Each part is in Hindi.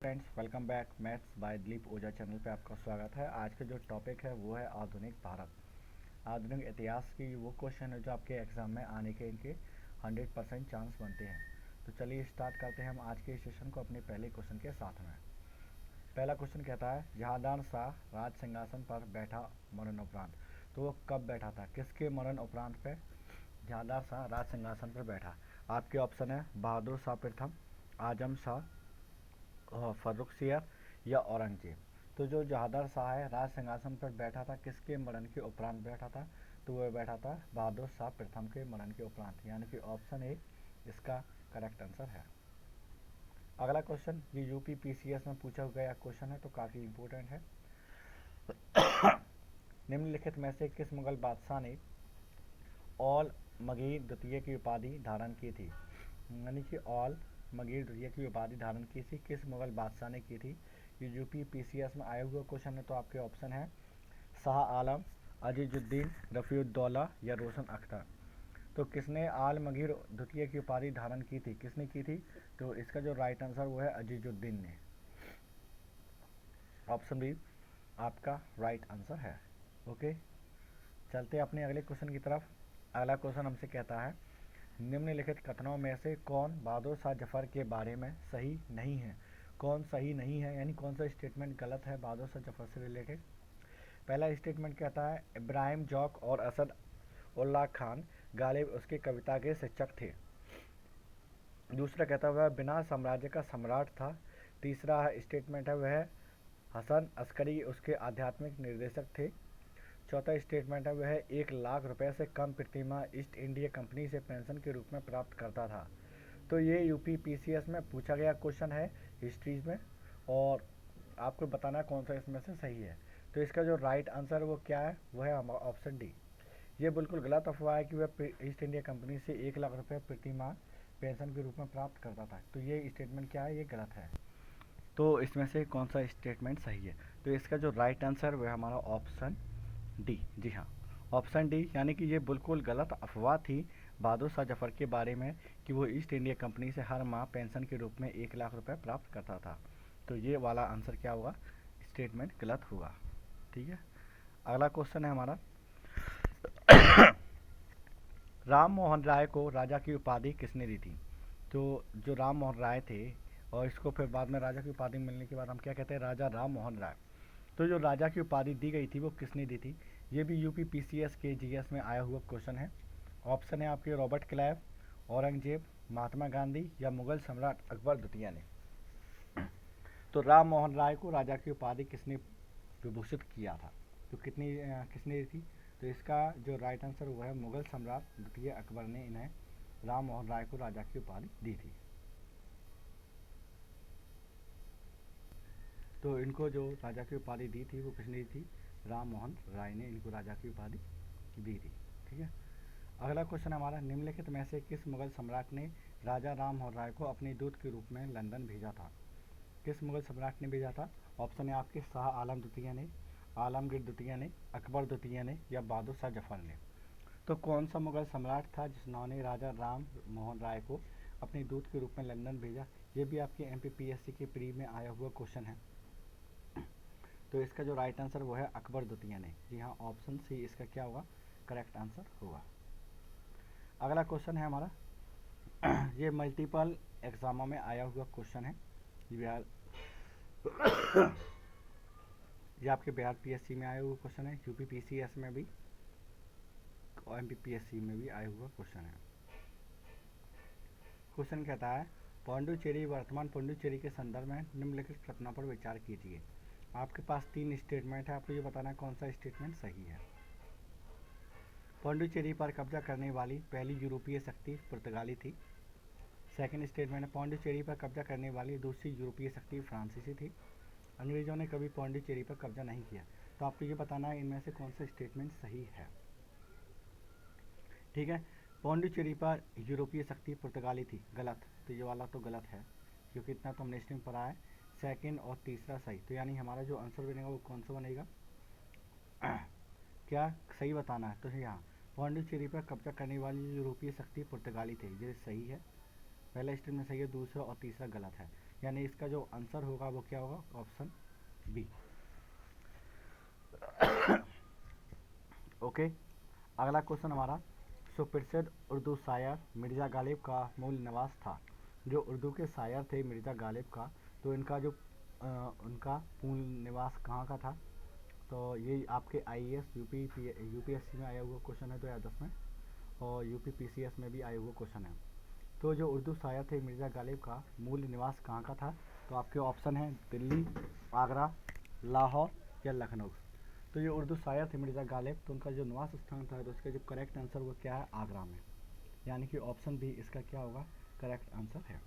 Friends, welcome back maths by Dilip Ojha channel पे आपका स्वागत है। आज का जो टॉपिक है वो है आधुनिक भारत, आधुनिक इतिहास की वो क्वेश्चन है जो आपके एग्ज़ाम में आने के इनके 100% चांस बनते हैं। तो चलिए स्टार्ट करते हैं हम आज के सेशन को अपने पहले क्वेश्चन के साथ में। पहला क्वेश्चन कहता है जहांदार शाह राज सिंहासन पर बैठा मरणोपरांत। तो वो कब बैठा था, किसके मरण उपरांत पे जहांदार शाह राज सिंहासन पर बैठा? आपके ऑप्शन है बहादुर शाह प्रथम, आजम शाह, फर्रुखसियर या औरंगजेब। तो जो जहांदार शाह है राज सिंहासन पर बैठा था किसके मरण के उपरांत बैठा था? तो वह बैठा था बहादुर शाह प्रथम के मरण के उपरांत, यानी कि ऑप्शन ए इसका करेक्ट आंसर है। अगला क्वेश्चन ये यूपी पीसीएस में पूछा गया क्वेश्चन है, तो काफ़ी इम्पोर्टेंट है। निम्नलिखित में से किस मुगल बादशाह ने औल मगीर द्वितीय की उपाधि धारण की थी? यानी कि औल मगीर द्वितीय की उपाधि धारण की थी किस मुगल बादशाह ने की थी? ये यूपी पीसीएस में आया हुआ क्वेश्चन है। तो आपके ऑप्शन है शाह आलम, अजीजुद्दीन, रफ़ीउद्दौला या रोशन अख्तर। तो किसने आल मगीर द्वितीय की उपाधि धारण की थी, किसने की थी? तो इसका जो राइट आंसर वो है अजीजुद्दीन ने। ऑप्शन बी आपका राइट आंसर है। ओके, चलते हैं अपने अगले क्वेश्चन की तरफ। अगला क्वेश्चन हमसे कहता है निम्नलिखित कथनों में से कौन बहादुर शाह जफर के बारे में सही नहीं है? कौन सही नहीं है, यानी कौन सा स्टेटमेंट गलत है बहादुर शाह जफर से रिलेटेड? पहला स्टेटमेंट कहता है इब्राहिम जौक और असद उल्लाह खान गालिब उसके कविता के शिक्षक थे। दूसरा कहता है वह बिना साम्राज्य का सम्राट था। तीसरा स्टेटमेंट है वह हसन अस्करी उसके आध्यात्मिक निर्देशक थे। चौथा स्टेटमेंट है वह 1 लाख रुपए से कम प्रतिमाह ईस्ट इंडिया कंपनी से पेंशन के रूप में प्राप्त करता था। तो ये यूपी पीसीएस में पूछा गया क्वेश्चन है हिस्ट्रीज में, और आपको बताना कौन सा इसमें से सही है। तो इसका जो राइट आंसर वो क्या है, वो है ऑप्शन डी। ये बिल्कुल गलत अफवाह है कि वह ईस्ट इंडिया कंपनी से 1 लाख रुपये प्रतिमाह पेंशन के रूप में प्राप्त करता था। तो ये स्टेटमेंट क्या है, ये गलत है। तो इसमें से कौन सा स्टेटमेंट सही है? तो इसका जो राइट आंसर वह हमारा ऑप्शन डी। जी हाँ, ऑप्शन डी, यानी कि ये बिल्कुल गलत अफवाह थी बहादुर शाह जफर के बारे में कि वो ईस्ट इंडिया कंपनी से हर माह पेंशन के रूप में 1 लाख रुपए प्राप्त करता था। तो ये वाला आंसर क्या होगा, स्टेटमेंट गलत होगा। ठीक है, अगला क्वेश्चन है हमारा राम मोहन राय को राजा की उपाधि किसने दी थी? तो जो राम मोहन राय थे, और इसको फिर बाद में राजा की उपाधि मिलने के बाद हम क्या कहते हैं, राजा राम मोहन राय। तो जो राजा की उपाधि दी गई थी वो किसने दी थी? ये भी यूपी पीसीएस के जीएस में आया हुआ क्वेश्चन है। ऑप्शन है आपके रॉबर्ट क्लाइव, औरंगजेब, महात्मा गांधी या मुगल सम्राट अकबर द्वितीय ने। तो राम मोहन राय को राजा की उपाधि किसने विभूषित किया था? तो किसने दी थी? तो इसका जो राइट आंसर वो है मुगल सम्राट द्वितीय अकबर ने इन्हें राम मोहन राय को राजा की उपाधि दी थी। तो इनको जो राजा की उपाधि दी थी वो किसने दी थी? राम मोहन राय ने इनको राजा की उपाधि दी थी। ठीक है, अगला क्वेश्चन हमारा निम्नलिखित में से किस मुगल सम्राट ने राजा राम मोहन राय को अपने दूत के रूप में लंदन भेजा था? किस मुगल सम्राट ने भेजा था? ऑप्शन है आपके शाह आलम द्वितीय ने, आलमगीर द्वितीय ने, अकबर द्वितीय ने या बहादुर शाह जफर ने। तो कौन सा मुगल सम्राट था जिन्होंने राजा राम मोहन राय को अपने दूत के रूप में लंदन भेजा? ये भी आपके एमपीपीएससी के प्री में आया हुआ क्वेश्चन है। तो इसका जो राइट आंसर वो है अकबर द्वितीय ने। जी हाँ, ऑप्शन सी इसका क्या होगा, करेक्ट आंसर होगा। अगला क्वेश्चन है हमारा ये मल्टीपल एग्जामों में आया हुआ क्वेश्चन है। बिहार ये आपके बिहार पीएससी में आया हुआ क्वेश्चन है, यूपी पीसीएस में भी और एमपीपीएससी में भी आया हुआ क्वेश्चन है। क्वेश्चन कहता है पांडुचेरी वर्तमान पांडुचेरी के संदर्भ में निम्नलिखित कथनों पर विचार कीजिए। आपके पास 3 स्टेटमेंट है, आपको ये बताना है कौन सा स्टेटमेंट सही है। पांडुचेरी पर कब्जा करने वाली पहली यूरोपीय शक्ति पुर्तगाली थी। सेकंड स्टेटमेंट है पांडुचेरी पर कब्जा करने वाली दूसरी यूरोपीय शक्ति फ्रांसीसी थी। अंग्रेजों ने कभी पांडुचेरी पर कब्जा नहीं किया। तो आपको ये बताना है इनमें से कौन सा स्टेटमेंट सही है। ठीक है, पांडुचेरी पर यूरोपीय शक्ति पुर्तगाली थी, गलत। तो ये वाला तो गलत है, क्योंकि इतना तो हमने इसमें पढ़ा है। सेकंड और तीसरा सही। तो यानी हमारा जो आंसर बनेगा वो कौन सा बनेगा, क्या सही बताना है? तो यहाँ पांडुचेरी पर कब्जा करने वाली यूरोपीय शक्ति पुर्तगाली थे, ये सही है। पहला स्टेटमेंट सही है, दूसरा और तीसरा गलत है। यानी इसका जो आंसर होगा वो क्या होगा, ऑप्शन बी। ओके, अगला क्वेश्चन हमारा, सुप्रसिद्ध उर्दू शायर मिर्ज़ा गालिब का मूल निवास था। जो उर्दू के शायर थे मिर्ज़ा गालिब का, तो इनका जो उनका मूल निवास कहाँ का था। तो ये आपके आईएएस यूपीएससी में आया हुआ क्वेश्चन है 2010 में, और यूपीपीसीएस में भी आया हुआ क्वेश्चन है। तो जो उर्दू शायर थे मिर्ज़ा गालिब का मूल निवास कहाँ का था, तो आपके ऑप्शन हैं दिल्ली, आगरा, लाहौर या लखनऊ। तो ये उर्दू शायर थे मिर्ज़ा गालिब, तो उनका जो निवास स्थान था, तो इसका जो करेक्ट आंसर वो क्या है, आगरा में। यानी कि ऑप्शन बी इसका क्या होगा, करेक्ट आंसर है।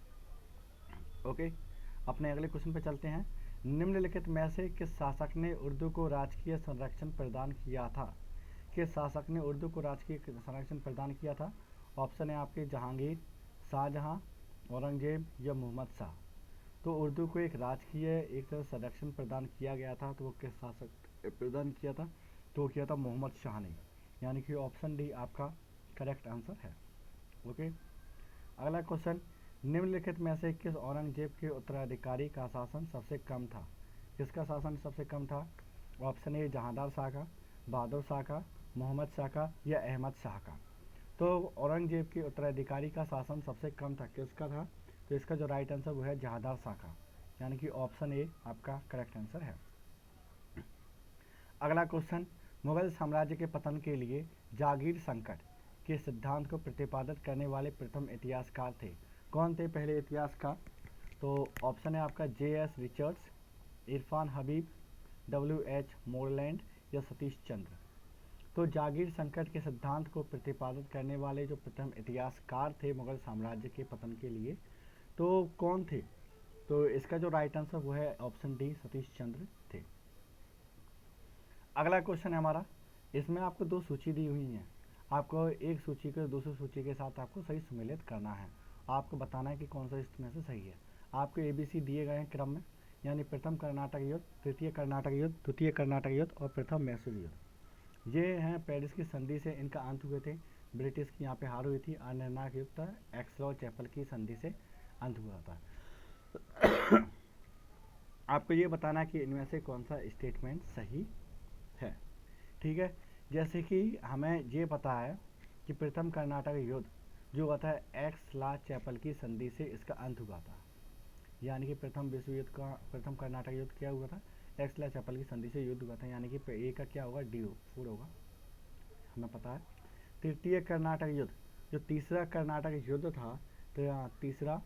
ओके, अपने अगले क्वेश्चन पे चलते हैं। निम्नलिखित में से किस शासक ने उर्दू को राजकीय संरक्षण प्रदान किया था। किस शासक ने उर्दू को राजकीय संरक्षण प्रदान किया था। ऑप्शन है आपके जहांगीर, शाहजहां, औरंगजेब या मोहम्मद शाह। तो उर्दू को एक राजकीय एक तरह संरक्षण प्रदान किया गया था, तो वो किस शासक ने प्रदान किया था, तो वो किया था मोहम्मद शाह ने। यानी कि ऑप्शन डी आपका करेक्ट आंसर है। ओके, अगला क्वेश्चन, निम्नलिखित में से किस औरंगजेब के उत्तराधिकारी का शासन सबसे कम था। किसका शासन सबसे कम था। ऑप्शन ए जहांदार शाह का, बहादुर शाह का, मोहम्मद शाह का या अहमद शाह का। तो औरंगजेब के उत्तराधिकारी का शासन सबसे कम था, किसका था, तो इसका जो राइट आंसर वो है जहांदार शाह का। यानी कि ऑप्शन ए आपका करेक्ट आंसर है। अगला क्वेश्चन, मुगल साम्राज्य के पतन के लिए जागीर संकट के सिद्धांत को प्रतिपादित करने वाले प्रथम इतिहासकार थे। कौन थे पहले इतिहासकार। तो ऑप्शन है आपका JS. Richards, Irfan Habib, WH. Moreland या सतीश चंद्र। तो जागीर संकट के सिद्धांत को प्रतिपादित करने वाले जो प्रथम इतिहासकार थे मुगल साम्राज्य के पतन के लिए, तो कौन थे। तो इसका जो राइट आंसर वो है ऑप्शन डी सतीश चंद्र थे। अगला क्वेश्चन है हमारा, इसमें आपको दो सूची दी हुई हैं। आपको एक सूची को दूसरी सूची के साथ आपको सही सम्मिलित करना है। आपको बताना है कि कौन सा इसमें से सही है। आपको ABC दिए गए हैं क्रम में, यानी प्रथम कर्नाटक युद्ध, तृतीय कर्नाटक युद्ध, द्वितीय कर्नाटक युद्ध और प्रथम मैसूर युद्ध। ये हैं पेरिस की संधि से इनका अंत हुए थे। ब्रिटिश की यहाँ पे हार हुई थी। अनिर्णायक युद्ध था, एक्सलॉ चैपल की संधि से अंत हुआ था। आपको ये बताना है कि इनमें से कौन सा स्टेटमेंट सही है। ठीक है, जैसे कि हमें ये पता है कि प्रथम कर्नाटक युद्ध जो हुआ था एक्सलॉ चैपल की संधि से इसका अंत हुआ था। यानी कि प्रथम विश्व युद्ध का प्रथम कर्नाटक युद्ध क्या हुआ था, एक्सलॉ चैपल की संधि से युद्ध हुआ था। यानी कि ए का क्या होगा, डी फोर होगा, हमें पता है। तृतीय कर्नाटक युद्ध, जो तीसरा कर्नाटक युद्ध था, तो यहाँ तीसरा,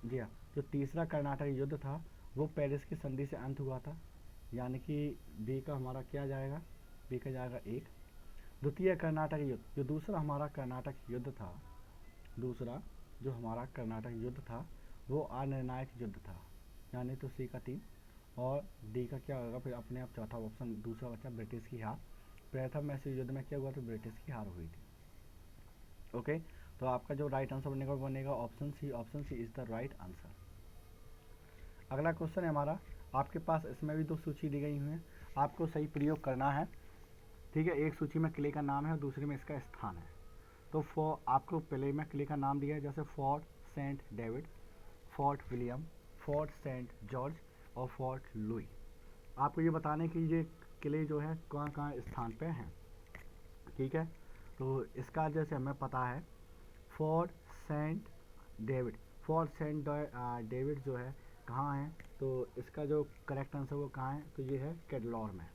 जी हाँ, जो तीसरा कर्नाटक युद्ध था वो पेरिस की संधि से अंत हुआ था। यानी कि बी का हमारा क्या जाएगा, बी का जाएगा एक। द्वितीय कर्नाटक युद्ध, जो दूसरा हमारा कर्नाटक युद्ध था, दूसरा जो हमारा कर्नाटक युद्ध था वो अनिर्णायक युद्ध था। यानी तो सी का 3 और डी का क्या होगा, फिर अपने आप चौथा ऑप्शन दूसरा बचा ब्रिटिश की हार। प्रथम मैसूर युद्ध में क्या हुआ, तो ब्रिटिश की हार हुई थी। ओके, तो आपका जो राइट आंसर बनेगा option C. Option C is the right answer. अगला क्वेश्चन है हमारा, आपके पास इसमें भी दो सूची दी गई हुई हैं, आपको सही प्रयोग करना है। ठीक है, एक सूची में किले का नाम है और दूसरे में इसका स्थान है। तो आपको पहले में किले का नाम दिया है, जैसे Fort Saint David, Fort William, Fort Saint George और फोर्ट लुई। आपको ये बताने कि ये किले जो है कहाँ कहाँ स्थान पे हैं। ठीक है, तो इसका जैसे हमें पता है Fort Saint David, Fort Saint David जो है कहाँ है, तो इसका जो करेक्ट आंसर वो कहाँ है, तो ये है कैडलौर में।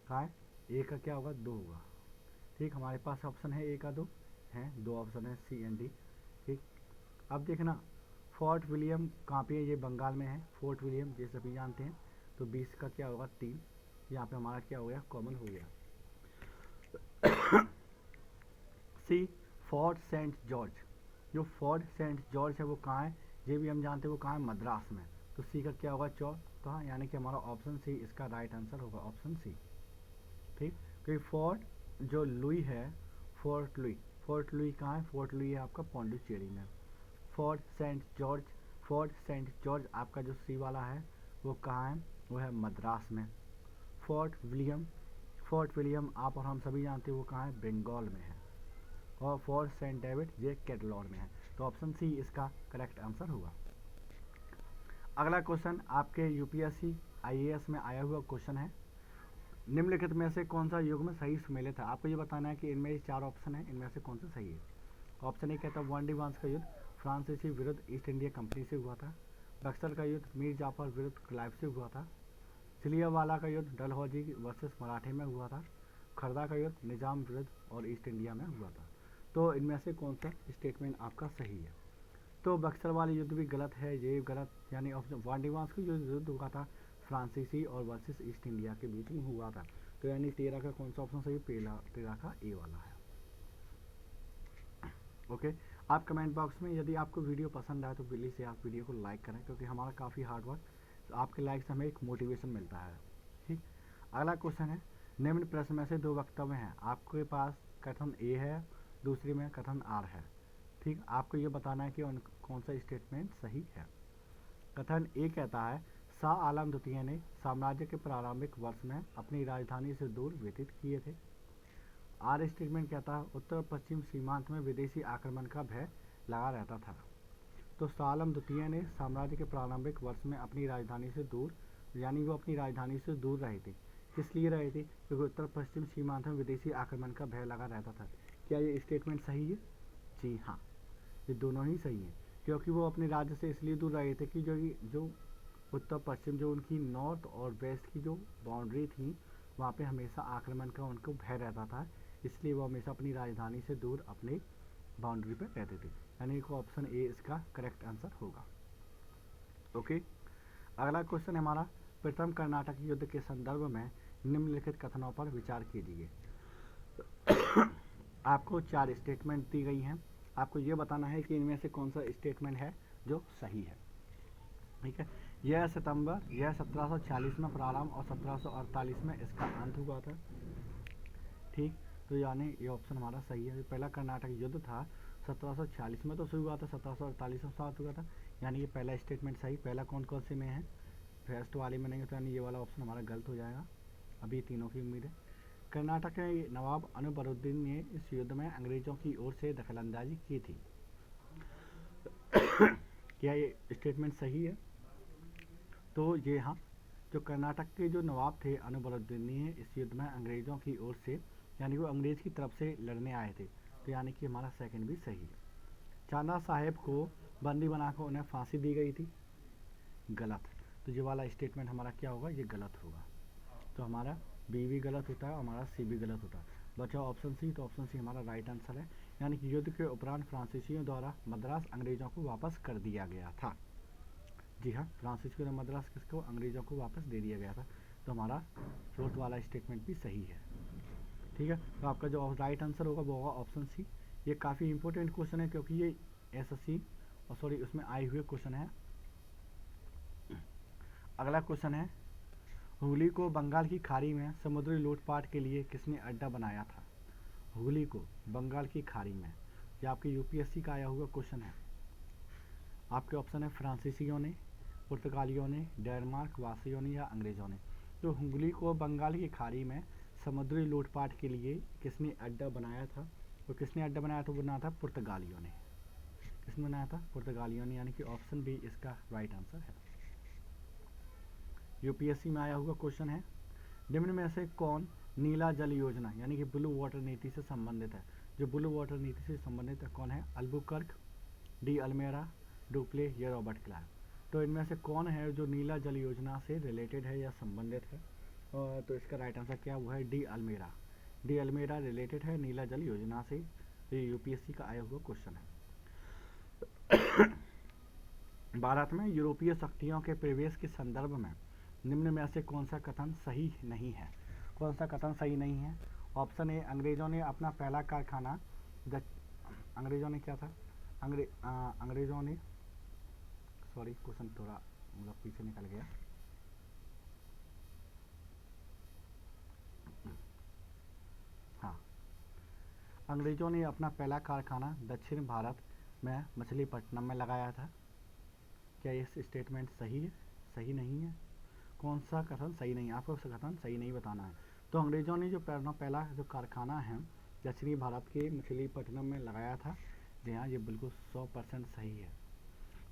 कहाँ है, ए का क्या होगा, 2 होगा। ठीक, हमारे पास ऑप्शन है ए का 2 है, 2 ऑप्शन है सी एंड डी। ठीक, अब देखना फोर्ट विलियम कहाँ पे है, ये बंगाल में है फोर्ट विलियम, ये सभी जानते हैं। तो 20 का क्या होगा 3, यहाँ पे हमारा क्या हो गया, कॉमन हो गया। सी फोर्ट सेंट जॉर्ज, जो फोर्ट सेंट जॉर्ज है वो कहाँ है, ये भी हम जानते हैं वो कहाँ है, मद्रास में। तो सी का क्या होगा कहाँ, यानी कि हमारा ऑप्शन सी इसका राइट आंसर होगा, ऑप्शन सी। ठीक, क्योंकि फोर्ट जो लुई है, फोर्ट लुई, फोर्ट लुई कहाँ है, फोर्ट लुई है आपका पौंडीचेरी में। Fort Saint George, Fort Saint George आपका जो सी वाला है वो कहाँ है, वो है मद्रास में। फोर्ट विलियम, फोर्ट विलियम आप और हम सभी जानते हैं वो कहाँ है, बंगाल में है। और फोर्ट सेंट डेविड ये कैटलॉर में है। तो ऑप्शन सी इसका करेक्ट आंसर होगा। अगला क्वेश्चन आपके यूपीएससी आईएएस में आया हुआ क्वेश्चन है, निम्नलिखित में से कौन सा युग्म सही सुमेलित है। आपको ये बताना है कि इनमें 4 ऑप्शन है, इनमें से कौन सा सही है। ऑप्शन ए कहता है वांडीवांस का युद्ध फ्रांसीसी विरुद्ध ईस्ट इंडिया कंपनी से हुआ था। बक्सर का युद्ध मीर जाफर विरुद्ध क्लाइव से हुआ था। जलियांवाला का युद्ध डलहौजी वर्सेस मराठे में हुआ था। खरदा का युद्ध निजाम विरुद्ध और ईस्ट इंडिया में हुआ था। तो इनमें से कौन सा स्टेटमेंट आपका सही है। तो बक्सर वाला युद्ध भी गलत है, ये गलत, यानी ऑप्शन वांडीवांस का युद्ध हुआ था फ्रांसीसी और वर्सेस ईस्ट इंडिया के बीच में हुआ था। तो यानी 13 का कौन सा ऑप्शन सही है, पहला 13 का ए वाला है। ओके, आप कमेंट बॉक्स में यदि आपको वीडियो पसंद आए तो प्लीज़ से आप वीडियो को लाइक करें, क्योंकि हमारा काफ़ी हार्ड वर्क, तो आपके लाइक से हमें एक मोटिवेशन मिलता है। ठीक, अगला क्वेश्चन है, निम्न प्रश्न में से 2 वक्तव्य हैं, आपके पास कथन ए है, दूसरी में कथन आर है। ठीक, आपको ये बताना है कि कौन सा स्टेटमेंट सही है। कथन ए कहता है शाह आलम द्वितीय ने साम्राज्य के प्रारंभिक वर्ष में अपनी राजधानी से दूर व्यतीत किए थे। आर स्टेटमेंट कहता है उत्तर पश्चिम सीमांत में विदेशी आक्रमण का भय लगा रहता था। तो शाह आलम द्वितीय ने साम्राज्य के प्रारंभिक वर्ष में अपनी राजधानी से दूर, यानी वो अपनी राजधानी से दूर रहे थे। किस लिए रहे थे, क्योंकि उत्तर पश्चिम सीमांत में विदेशी आक्रमण का भय लगा रहता था। क्या ये स्टेटमेंट सही है? जी हाँ, ये दोनों ही सही हैं, क्योंकि वो अपने राज्य से इसलिए दूर रहे थे कि जो उत्तर पश्चिम, जो उनकी नॉर्थ और वेस्ट की जो बाउंड्री थी, वहाँ पे हमेशा आक्रमण का उनको भय रहता था, इसलिए वो हमेशा अपनी राजधानी से दूर अपने बाउंड्री पर रहते थे। यानी कि ऑप्शन ए इसका करेक्ट आंसर होगा। ओके, अगला क्वेश्चन हमारा, प्रथम कर्नाटक युद्ध के संदर्भ में निम्नलिखित कथनों पर विचार कीजिए। आपको 4 स्टेटमेंट दी गई हैं, आपको ये बताना है कि इनमें से कौन सा स्टेटमेंट है जो सही है। ठीक है, यह 1740 में प्रारंभ और 1748 में इसका अंत हुआ था। ठीक, तो यानी ये ऑप्शन हमारा सही है। पहला कर्नाटक युद्ध था 1740 में तो शुरू हुआ था, 1748 में समाप्त हुआ था, यानी ये पहला स्टेटमेंट सही। पहला कौन कौन से में है, फर्स्ट वाले में नहीं होता, यानी ये वाला ऑप्शन हमारा गलत हो जाएगा। अभी तीनों की उम्मीद है। कर्नाटक के नवाब अनवरुद्दीन ने इस युद्ध में अंग्रेजों की ओर से दखलंदाजी की थी। क्या ये स्टेटमेंट सही है? तो ये हाँ, जो कर्नाटक के जो नवाब थे अनवरुद्दीन ने इस युद्ध में अंग्रेजों की ओर से, यानी वो अंग्रेज की तरफ से लड़ने आए थे, तो यानी कि हमारा सेकंड भी सही है। चांदा साहेब को बंदी बनाकर उन्हें फांसी दी गई थी, गलत। तो ये वाला स्टेटमेंट हमारा क्या होगा, ये गलत होगा। तो हमारा बी भी गलत होता है और हमारा सी भी गलत होता है। बचा ऑप्शन सी, तो ऑप्शन सी हमारा राइट आंसर है। यानी कि युद्ध के उपरांत फ्रांसीसियों द्वारा मद्रास अंग्रेजों को वापस कर दिया गया था। जी हाँ, फ्रांसीसियों ने मद्रास किसको, अंग्रेजों को वापस दे दिया गया था। तो हमारा फोर्थ वाला स्टेटमेंट भी सही है। ठीक है, तो आपका जो राइट आंसर होगा वो होगा ऑप्शन सी। ये काफ़ी इंपॉर्टेंट क्वेश्चन है, क्योंकि ये एसएससी और सॉरी उसमें आए हुए क्वेश्चन है। अगला क्वेश्चन है, हुगली को बंगाल की खाड़ी में समुद्री लूटपाट के लिए किसने अड्डा बनाया था। हुगली को बंगाल की खाड़ी में, ये आपके यूपीएससी का आया हुआ क्वेश्चन है। आपके ऑप्शन है फ्रांसीसियों ने, पुर्तगालियों ने, डेनमार्क वासियों ने या अंग्रेजों ने। तो हुगली को बंगाल की खाड़ी में समुद्री लूटपाट के लिए किसने अड्डा बनाया था, तो किसने अड्डा बनाया था, वो बनाया था पुर्तगालियों ने। किसने बनाया था, पुर्तगालियों ने, यानी कि ऑप्शन बी इसका राइट आंसर है। यूपीएससी में आया हुआ क्वेश्चन है, निम्न में से कौन नीला जल योजना यानी कि ब्लू वाटर नीति से संबंधित है। जो ब्लू वाटर नीति से संबंधित है कौन है, अल्बुकर्क, डी अल्मेरा, डुप्ले या रॉबर्ट क्लाइव। तो इनमें से कौन है जो नीला जल योजना से रिलेटेड है या संबंधित है, और तो इसका राइट आंसर क्या हुआ है, डी अल्मेरा। डी अल्मेरा रिलेटेड है नीला जल योजना से। ये यूपीएससी का आया हुआ क्वेश्चन है। भारत में यूरोपीय शक्तियों के प्रवेश के संदर्भ में निम्न में से कौन सा कथन सही नहीं है। कौन सा कथन सही नहीं है, ऑप्शन ए, अंग्रेजों ने अपना पहला कारखाना, अंग्रेजों ने क्या था, अंग्रेजों ने, सॉरी क्वेश्चन थोड़ा मतलब पीछे निकल गया। हाँ, अंग्रेजों ने अपना पहला कारखाना दक्षिण भारत में मछलीपट्टनम में लगाया था। क्या ये स्टेटमेंट सही है? सही नहीं है। कौन सा कथन सही नहीं है, आपको कथन सही नहीं बताना है। तो अंग्रेजों ने जो पहला जो कारखाना है दक्षिणी भारत के मछलीपट्टनम में लगाया था, जी हाँ, ये बिल्कुल 100% सही है।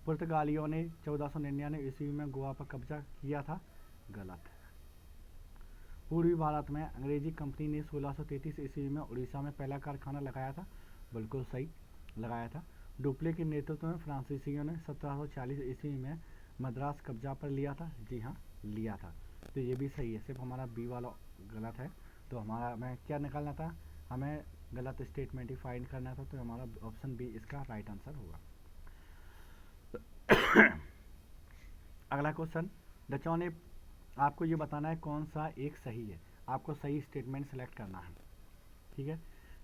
पुर्तगालियों ने 1499 ईस्वी में गोवा पर कब्जा किया था, गलत। पूर्वी भारत में अंग्रेजी कंपनी ने 1633 ईस्वी में उड़ीसा में पहला कारखाना लगाया था, बिल्कुल सही लगाया था। डुप्ले के नेतृत्व में फ्रांसीसियों ने 1740 ईस्वी में मद्रास कब्जा पर लिया था, जी हाँ लिया था। तो ये भी सही है, सिर्फ हमारा बी वाला गलत है। तो हमारा हमें क्या निकालना था, हमें गलत स्टेटमेंट ही फाइंड करना था, तो हमारा ऑप्शन बी इसका राइट आंसर होगा। अगला क्वेश्चन, बच्चों ने आपको ये बताना है कौन सा एक सही है, आपको सही स्टेटमेंट सेलेक्ट करना है, ठीक है।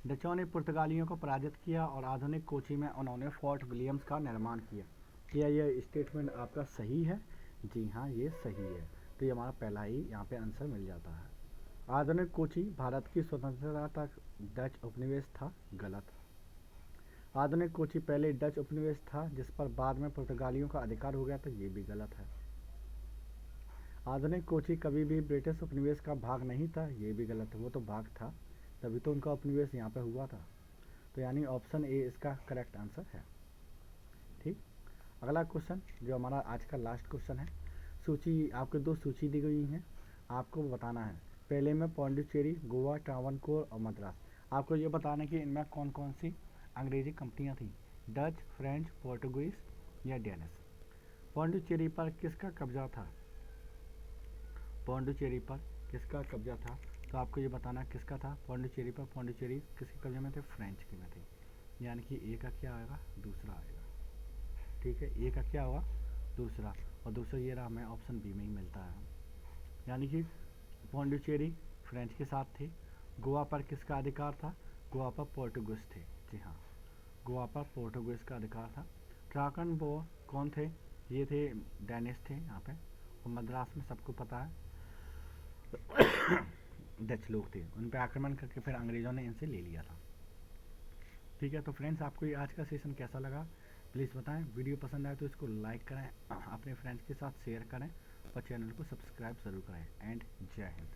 डचों ने पुर्तगालियों को पराजित किया और आधुनिक कोची में उन्होंने फोर्ट विलियम्स का निर्माण किया। क्या यह स्टेटमेंट आपका सही है? जी हाँ, ये सही है। तो ये हमारा पहला ही यहाँ पे आंसर मिल जाता है। आधुनिक कोची भारत की स्वतंत्रता तक डच उपनिवेश था, गलत। आधुनिक कोची पहले डच उपनिवेश था जिस पर बाद में पुर्तगालियों का अधिकार हो गया था, ये भी गलत है। आधुनिक कोची कभी भी ब्रिटिश उपनिवेश का भाग नहीं था, ये भी गलत है, वो तो भाग था, तभी तो उनका उपनिवेश यहाँ पे हुआ था। तो यानी ऑप्शन ए इसका करेक्ट आंसर है, ठीक। अगला क्वेश्चन जो हमारा आज का लास्ट क्वेश्चन है, सूची आपके दो सूची दी गई हैं, आपको बताना है पहले में पौंडीचेरी, गोवा, ट्रावनकोर और मद्रास। आपको ये बताना है कि इनमें कौन कौन सी अंग्रेजी कंपनियाँ थीं, डच, फ्रेंच, पोर्टुगीज या डेनिश। पौंडीचेरी पर किसका कब्जा था, पौंडीचेरी पर किसका कब्जा था, तो आपको ये बताना किसका था पौंडीचेरी पर। पौंडीचेरी किसके कब्जे में थे, फ्रेंच के में थे, यानी कि ए का क्या आएगा, दूसरा आएगा, ठीक है। ए का क्या होगा, दूसरा, और दूसरा ये रहा, हमें ऑप्शन बी में ही मिलता है, यानी कि पौंडीचेरी फ्रेंच के साथ थे। गोवा पर किसका अधिकार था, गोवा पर पोर्टुगीज थे, जी हाँ, गोवा पर पोर्टुगीज का अधिकार था। ट्राकनबोर कौन थे, ये थे डेनिश थे यहाँ पे। और मद्रास में सबको पता है डच लोग थे, उन पर आक्रमण करके फिर अंग्रेज़ों ने इनसे ले लिया था, ठीक है। तो फ्रेंड्स, आपको ये आज का सेशन कैसा लगा प्लीज़ बताएं। वीडियो पसंद आए तो इसको लाइक करें, अपने फ्रेंड्स के साथ शेयर करें और चैनल को सब्सक्राइब ज़रूर करें। एंड जय हिंद।